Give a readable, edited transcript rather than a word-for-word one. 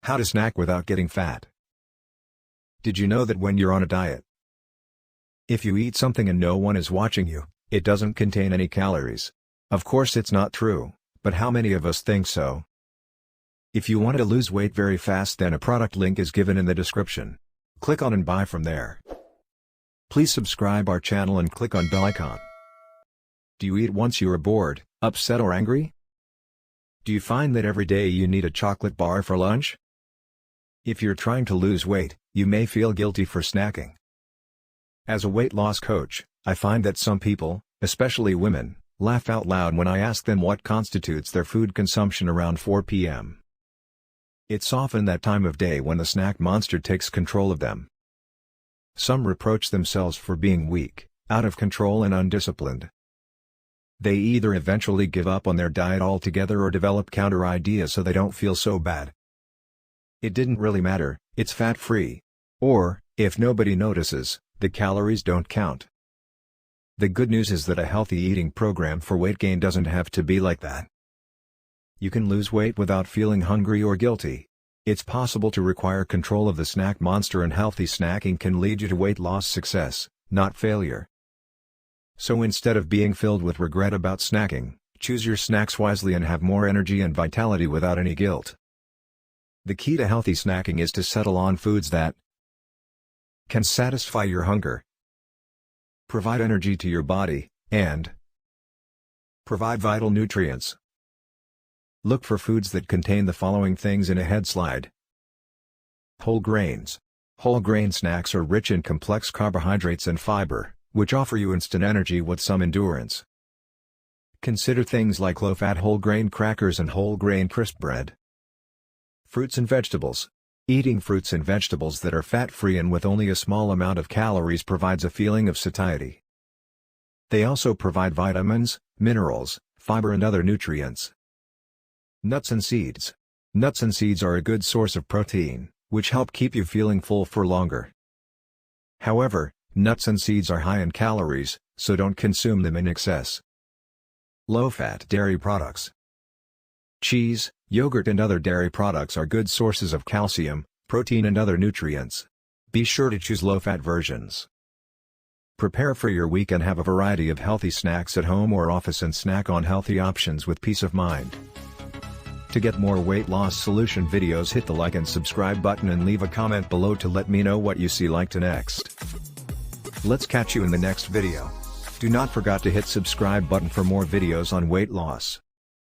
How to snack without getting fat. Did you know that when you're on a diet, if you eat something and no one is watching you, it doesn't contain any calories? Of course it's not true, but how many of us think so? If you want to lose weight very fast, then a product link is given in the description. Click on and buy from there. Please subscribe our channel and click on bell icon. Do you eat once you are bored, upset or angry? Do you find that every day you need a chocolate bar for lunch? If you're trying to lose weight, you may feel guilty for snacking. As a weight loss coach, I find that some people, especially women, laugh out loud when I ask them what constitutes their food consumption around 4 p.m. It's often that time of day when the snack monster takes control of them. Some reproach themselves for being weak, out of control and undisciplined. They either eventually give up on their diet altogether or develop counter ideas so they don't feel so bad. It didn't really matter, it's fat-free. Or, if nobody notices, the calories don't count. The good news is that a healthy eating program for weight gain doesn't have to be like that. You can lose weight without feeling hungry or guilty. It's possible to require control of the snack monster, and healthy snacking can lead you to weight loss success, not failure. So instead of being filled with regret about snacking, choose your snacks wisely and have more energy and vitality without any guilt. The key to healthy snacking is to settle on foods that can satisfy your hunger, provide energy to your body, and provide vital nutrients. Look for foods that contain the following things in a head slide. Whole grains. Whole grain snacks are rich in complex carbohydrates and fiber, which offer you instant energy with some endurance. Consider things like low-fat whole grain crackers and whole grain crisp bread. Fruits and vegetables. Eating fruits and vegetables that are fat-free and with only a small amount of calories provides a feeling of satiety. They also provide vitamins, minerals, fiber and other nutrients. Nuts and seeds. Nuts and seeds are a good source of protein, which help keep you feeling full for longer. However, nuts and seeds are high in calories, so don't consume them in excess. Low-fat dairy products. Cheese, yogurt and other dairy products are good sources of calcium, protein and other nutrients. Be sure to choose low-fat versions. Prepare for your week and have a variety of healthy snacks at home or office and snack on healthy options with peace of mind. To get more weight loss solution videos, hit the like and subscribe button and leave a comment below to let me know what you see like to next. Let's catch you in the next video. Do not forget to hit subscribe button for more videos on weight loss.